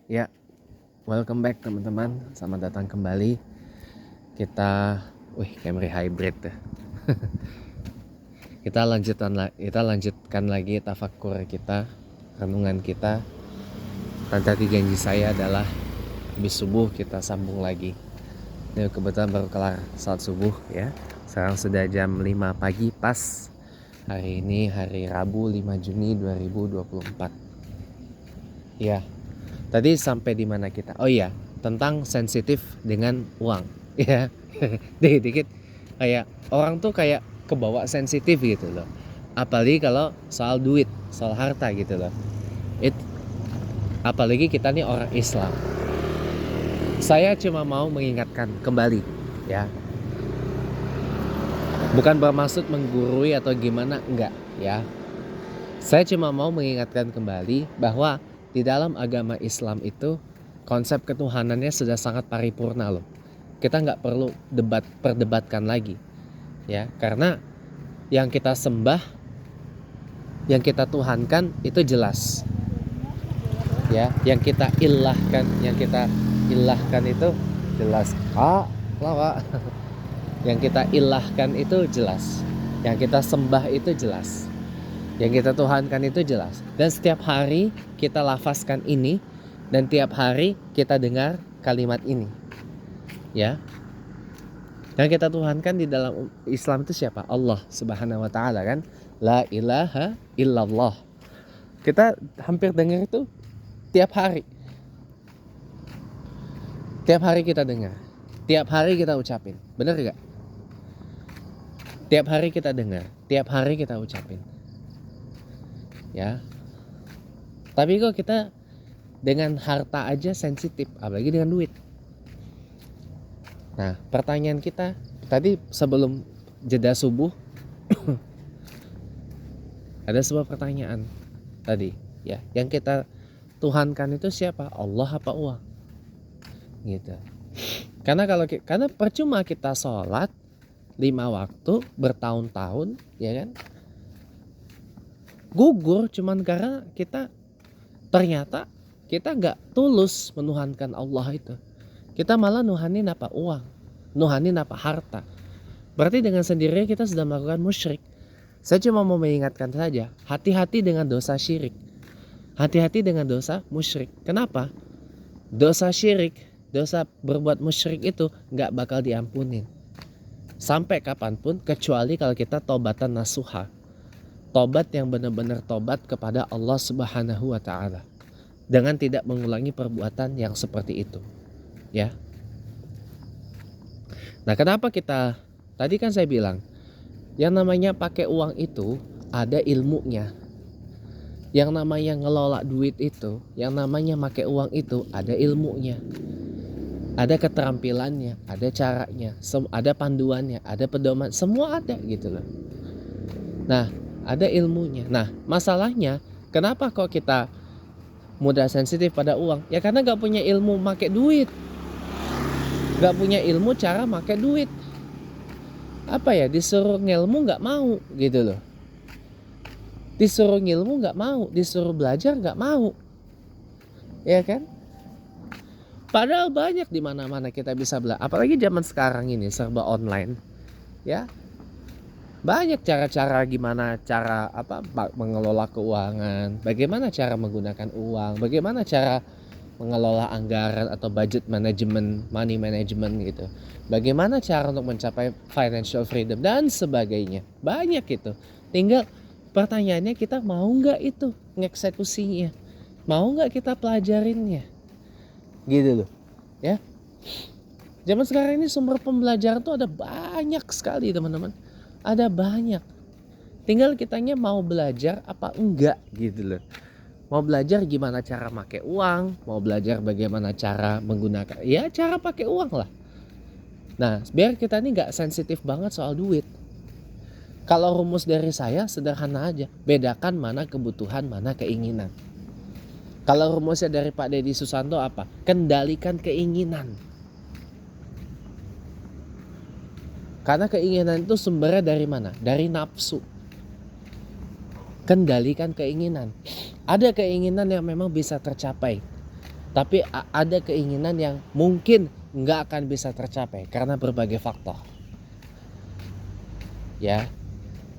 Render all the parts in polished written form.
Ya, welcome back teman-teman. Selamat datang kembali. Kita, Camry hybrid ya. Kita lanjutkan lagi tafakkur kita, renungan kita. Dan tadi janji saya adalah habis subuh kita sambung lagi. Ini kebetulan baru kelar salat subuh ya. Sekarang sudah jam 5 pagi pas. Hari ini hari Rabu 5 Juni 2024. Ya. Tadi sampai di mana kita? Oh iya, tentang sensitif dengan uang. Ya. Dikit-dikit kayak orang tuh kayak kebawa sensitif gitu loh. Apalagi kalau soal duit, soal harta gitu loh. Apalagi kita nih orang Islam. Saya cuma mau mengingatkan kembali ya. Bukan bermaksud menggurui atau gimana, enggak ya. Saya cuma mau mengingatkan kembali bahwa di dalam agama Islam itu konsep ketuhanannya sudah sangat paripurna loh. Kita nggak perlu perdebatkan lagi ya, karena yang kita sembah, yang kita tuhankan itu jelas ya. Yang kita ilahkan itu jelas. Yang kita ilahkan itu jelas, yang kita sembah itu jelas, yang kita tuhankan itu jelas. Dan setiap hari kita lafazkan ini, dan tiap hari kita dengar kalimat ini ya. Yang kita tuhankan di dalam Islam itu siapa? Allah Subhanahu wa ta'ala kan. La ilaha illallah. Kita hampir dengar itu tiap hari. Tiap hari kita dengar, tiap hari kita ucapin. Bener gak? Tiap hari kita dengar, tiap hari kita ucapin ya. Tapi kok kita dengan harta aja sensitif, apalagi dengan duit. Nah, pertanyaan kita tadi sebelum jeda subuh ada sebuah pertanyaan tadi ya. Yang kita tuhankan itu siapa? Allah apa uang? Gitu. Karena percuma kita sholat 5 waktu bertahun-tahun ya kan, gugur cuman karena kita ternyata kita gak tulus menuhankan Allah itu. Kita malah nuhanin apa? Uang, nuhanin apa? Harta. Berarti dengan sendirinya kita sudah melakukan musyrik. Saya cuma mau mengingatkan saja, hati-hati dengan dosa syirik, hati-hati dengan dosa musyrik. Kenapa? Dosa syirik, dosa berbuat musyrik itu gak bakal diampunin sampai kapanpun, kecuali kalau kita tobatan nasuha, tobat yang benar-benar tobat kepada Allah Subhanahu wa ta'ala, dengan tidak mengulangi perbuatan yang seperti itu ya. Nah, kenapa kita tadi kan saya bilang yang namanya pakai uang itu ada ilmunya. Yang namanya ngelola duit itu, yang namanya pakai uang itu ada ilmunya, ada keterampilannya, ada caranya, ada panduannya, ada pedoman, semua ada gitu loh. Nah, ada ilmunya. Nah, masalahnya kenapa kok kita mudah sensitif pada uang? Ya karena gak punya ilmu pakai duit, gak punya ilmu cara pakai duit. Apa ya, disuruh ngilmu gak mau gitu loh. Disuruh ngilmu gak mau, disuruh belajar gak mau, ya kan? Padahal banyak di mana-mana kita bisa belajar. Apalagi zaman sekarang ini serba online, ya. Banyak cara-cara gimana cara mengelola keuangan, bagaimana cara menggunakan uang, bagaimana cara mengelola anggaran atau budget management, money management gitu. Bagaimana cara untuk mencapai financial freedom dan sebagainya. Banyak itu. Tinggal pertanyaannya kita mau nggak itu ngeksekusinya, mau nggak kita pelajarinnya. Gitu loh ya. Zaman sekarang ini sumber pembelajaran tuh ada banyak sekali teman-teman, ada banyak. Tinggal kitanya mau belajar apa enggak gitu loh. Mau belajar gimana cara pakai uang, mau belajar bagaimana cara menggunakan, ya cara pakai uang lah. Nah, biar kita ini gak sensitif banget soal duit. Kalau rumus dari saya sederhana aja, bedakan mana kebutuhan, mana keinginan. Kalau rumusnya dari Pak Deddy Susanto apa? Kendalikan keinginan. Karena keinginan itu sumbernya dari mana? Dari nafsu. Kendalikan keinginan. Ada keinginan yang memang bisa tercapai, tapi ada keinginan yang mungkin nggak akan bisa tercapai karena berbagai faktor. Ya,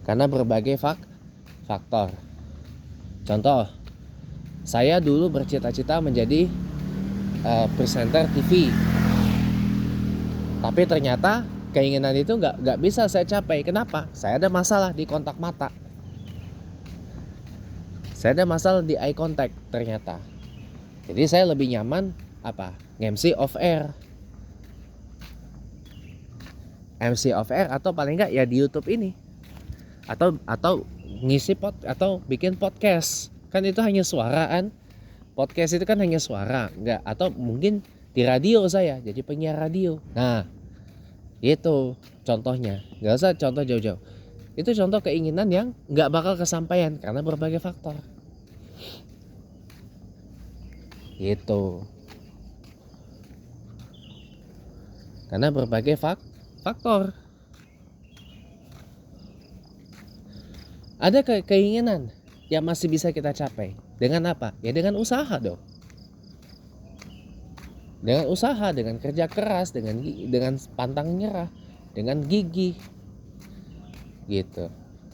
karena berbagai faktor. Contoh, saya dulu bercita-cita menjadi presenter TV, tapi ternyata keinginan itu nggak bisa saya capai. Kenapa? Saya ada masalah di kontak mata. Saya ada masalah di eye contact ternyata. Jadi saya lebih nyaman MC off air. MC off air atau paling enggak ya di YouTube ini. Atau ngisi atau bikin podcast. Kan itu hanya suara kan? Podcast itu kan hanya suara, enggak, atau mungkin di radio saya jadi penyiar radio. Nah, itu contohnya. Enggak usah contoh jauh-jauh. Itu contoh keinginan yang enggak bakal kesampaian karena berbagai faktor. Gitu. Karena berbagai faktor. Ada keinginan yang masih bisa kita capai. Dengan apa? Ya dengan usaha dong. Dengan usaha, dengan kerja keras, dengan pantang nyerah, dengan gigih. Gitu.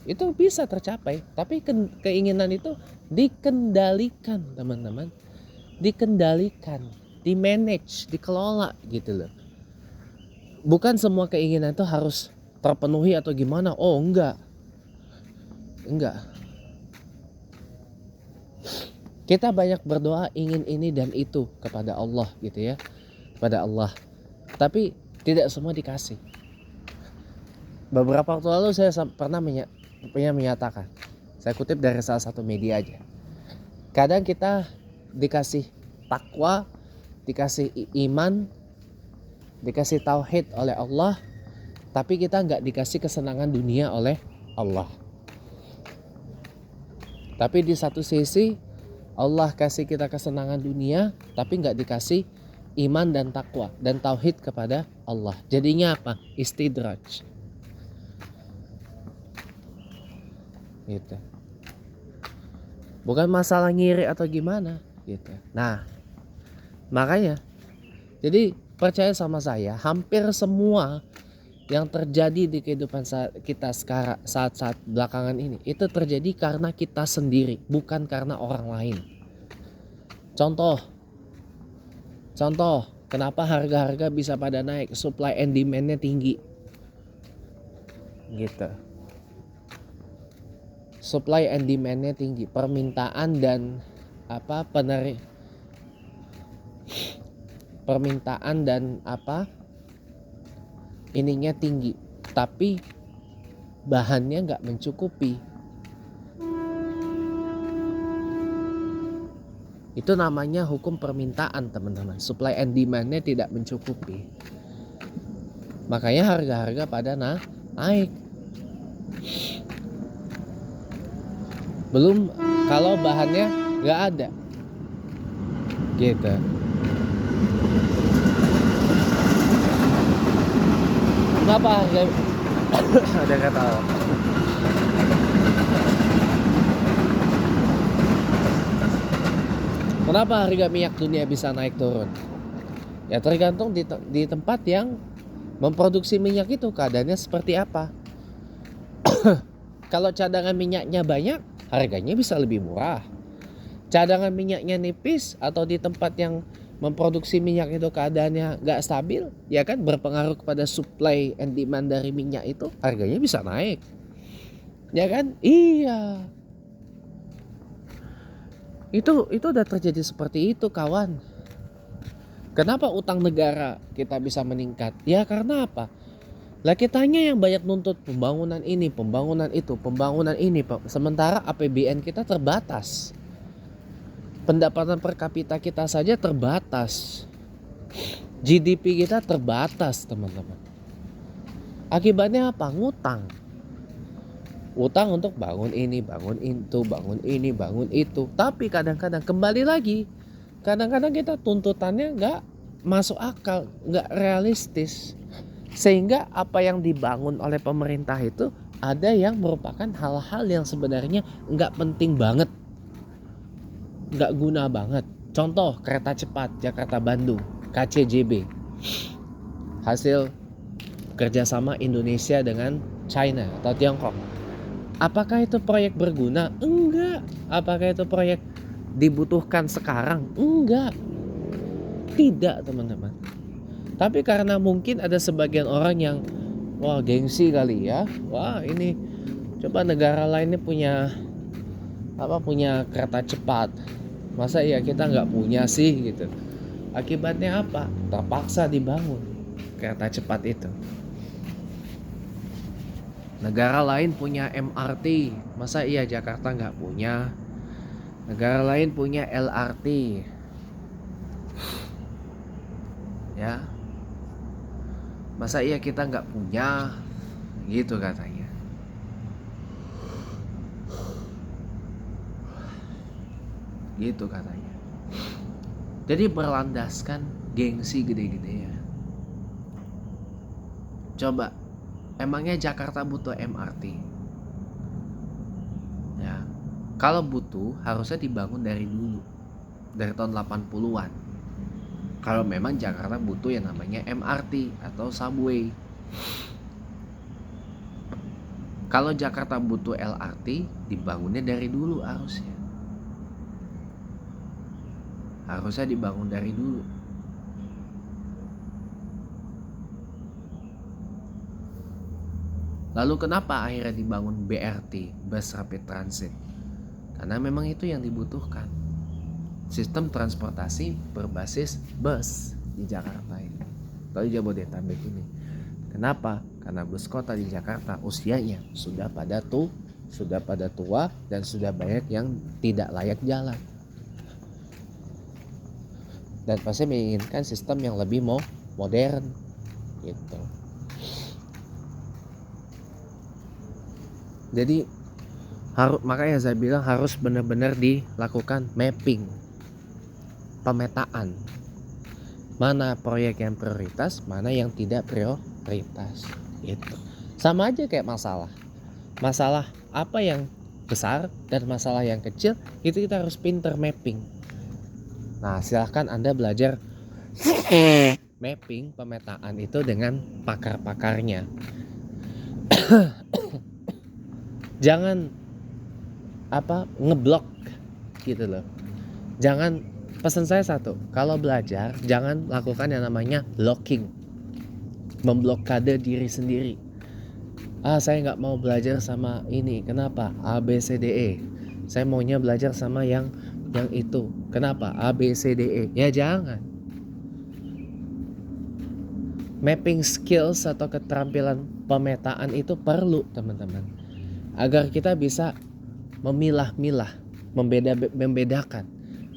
Itu bisa tercapai, tapi keinginan itu dikendalikan, teman-teman. Dikendalikan, di-manage, dikelola gitu loh. Bukan semua keinginan itu harus terpenuhi atau gimana. Oh, enggak. Kita banyak berdoa ingin ini dan itu kepada Allah gitu ya. Kepada Allah. Tapi tidak semua dikasih. Beberapa waktu lalu saya pernah menyatakan. Saya kutip dari salah satu media aja. Kadang kita dikasih takwa, dikasih iman, dikasih tauhid oleh Allah, tapi kita nggak dikasih kesenangan dunia oleh Allah. Tapi di satu sisi Allah kasih kita kesenangan dunia, tapi nggak dikasih iman dan takwa dan tauhid kepada Allah. Jadinya apa? Istidraj. Gitu. Bukan masalah ngiri atau gimana gitu. Nah, makanya jadi percaya sama saya, hampir semua yang terjadi di kehidupan kita sekarang saat-saat belakangan ini itu terjadi karena kita sendiri, bukan karena orang lain. Contoh, kenapa harga-harga bisa pada naik? Supply and demand-nya tinggi. Gitu. Supply and demand-nya tinggi, permintaan dan ininya tinggi, tapi bahannya nggak mencukupi. Itu namanya hukum permintaan, teman-teman. Supply and demand-nya tidak mencukupi, makanya harga-harga pada naik. Belum kalau bahannya nggak ada, gitu. Kenapa harga ada kata kenapa harga minyak dunia bisa naik turun? Ya tergantung di tempat yang memproduksi minyak itu keadaannya seperti apa. Kalau cadangan minyaknya banyak, harganya bisa lebih murah. Cadangan minyaknya nipis atau di tempat yang memproduksi minyak itu keadaannya gak stabil, ya kan, berpengaruh kepada supply and demand dari minyak itu, harganya bisa naik, ya kan? Iya, itu udah terjadi seperti itu, kawan. Kenapa utang negara kita bisa meningkat? Ya karena apa? Lah kitanya yang banyak nuntut pembangunan ini, pembangunan itu, pembangunan ini, sementara APBN kita terbatas. Pendapatan per kapita kita saja terbatas. GDP kita terbatas, teman-teman. Akibatnya apa? Ngutang. Utang untuk bangun ini, bangun itu, bangun ini, bangun itu. Tapi kadang-kadang kembali lagi, kadang-kadang kita tuntutannya gak masuk akal, gak realistis. Sehingga apa yang dibangun oleh pemerintah itu ada yang merupakan hal-hal yang sebenarnya nggak penting banget, nggak guna banget. Contoh kereta cepat Jakarta-Bandung, KCJB, hasil kerjasama Indonesia dengan China atau Tiongkok. Apakah itu proyek berguna? Enggak. Apakah itu proyek dibutuhkan sekarang? Enggak. Tidak, teman-teman. Tapi karena mungkin ada sebagian orang yang wah gengsi kali ya. Wah ini coba negara lainnya punya kereta cepat. Masa ya kita nggak punya sih gitu. Akibatnya apa? Terpaksa dibangun kereta cepat itu. Negara lain punya MRT, masa iya Jakarta nggak punya? Negara lain punya LRT, ya. Masa iya kita nggak punya? Gitu katanya. Gitu katanya. Jadi berlandaskan gengsi gede-gede ya. Coba, emangnya Jakarta butuh MRT? Ya. Kalau butuh, harusnya dibangun dari dulu. Dari tahun 80-an. Kalau memang Jakarta butuh yang namanya MRT atau subway. Kalau Jakarta butuh LRT, dibangunnya dari dulu harusnya. Harusnya dibangun dari dulu. Lalu kenapa akhirnya dibangun BRT, Bus Rapid Transit? Karena memang itu yang dibutuhkan. Sistem transportasi berbasis bus di Jakarta ini, atau di Jabodetabek ini. Kenapa? Karena bus kota di Jakarta usianya sudah pada tua dan sudah banyak yang tidak layak jalan. Dan pasti menginginkan sistem yang lebih modern gitu. Jadi makanya saya bilang harus benar-benar dilakukan mapping, pemetaan. Mana proyek yang prioritas, mana yang tidak prioritas. Gitu. Sama aja kayak masalah apa yang besar dan masalah yang kecil, itu kita harus pinter mapping. Nah silahkan Anda belajar mapping, pemetaan itu dengan pakar-pakarnya. Jangan ngeblok gitu loh. Jangan, pesan saya satu, kalau belajar jangan lakukan yang namanya blocking, memblokade diri sendiri. Saya nggak mau belajar sama ini, kenapa? A B C D E. Saya maunya belajar sama yang itu, kenapa? A B C D E. Ya jangan. Mapping skills atau keterampilan pemetaan itu perlu, teman-teman, agar kita bisa memilah-milah, membedakan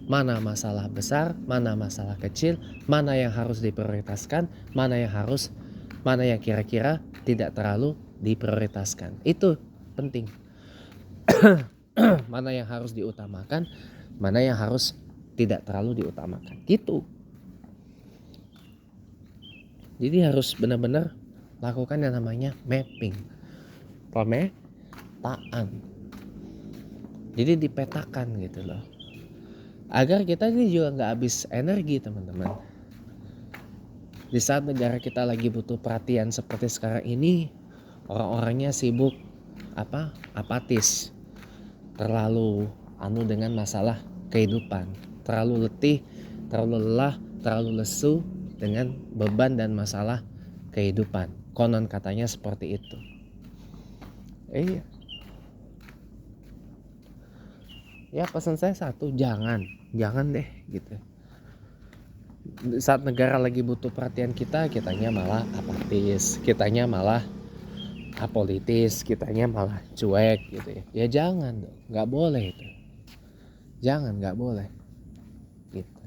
mana masalah besar, mana masalah kecil, mana yang harus diprioritaskan, mana yang kira-kira tidak terlalu diprioritaskan. Itu penting. Mana yang harus diutamakan, mana yang harus tidak terlalu diutamakan. Gitu. Jadi harus benar-benar lakukan yang namanya mapping, pemetaan. Jadi dipetakan gitu loh, agar kita ini juga nggak habis energi, teman-teman. Di saat negara kita lagi butuh perhatian seperti sekarang ini, orang-orangnya sibuk apatis, terlalu dengan masalah kehidupan, terlalu letih, terlalu lelah, terlalu lesu dengan beban dan masalah kehidupan. Konon katanya seperti itu. Iya. Ya pesan saya satu, jangan deh gitu. Saat negara lagi butuh perhatian kitanya malah apatis, kitanya malah apolitis, kitanya malah cuek gitu ya. Ya jangan dong, nggak boleh itu. Nggak boleh gitu.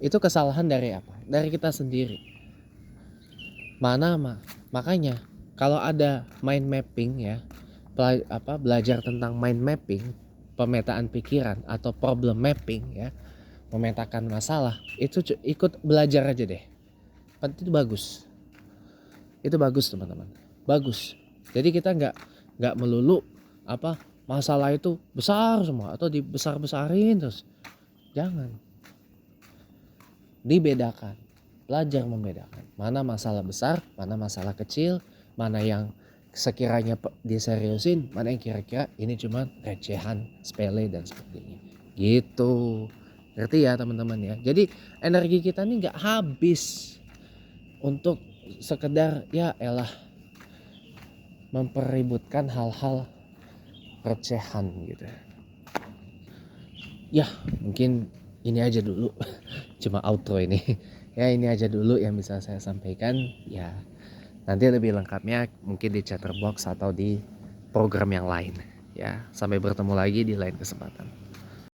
Itu kesalahan dari apa? Dari kita sendiri. Makanya kalau ada mind mapping ya, belajar tentang mind mapping, pemetaan pikiran atau problem mapping ya, memetakan masalah, itu ikut belajar aja deh. Itu bagus. Itu bagus teman-teman, bagus. Jadi kita nggak melulu apa masalah itu besar semua atau dibesar-besarin terus. Jangan, dibedakan, belajar membedakan mana masalah besar, mana masalah kecil, mana yang sekiranya diseriusin, mana yang kira-kira ini cuma recehan, sepele dan sebagainya. Gitu. Ngerti ya teman-teman ya. Jadi energi kita nih nggak habis untuk sekedar ya elah mempeributkan hal-hal recehan gitu. Ya mungkin ini aja dulu. Cuma outro ini. Ya ini aja dulu yang bisa saya sampaikan. Ya nanti lebih lengkapnya mungkin di Chatterbox atau di program yang lain. Ya sampai bertemu lagi di lain kesempatan.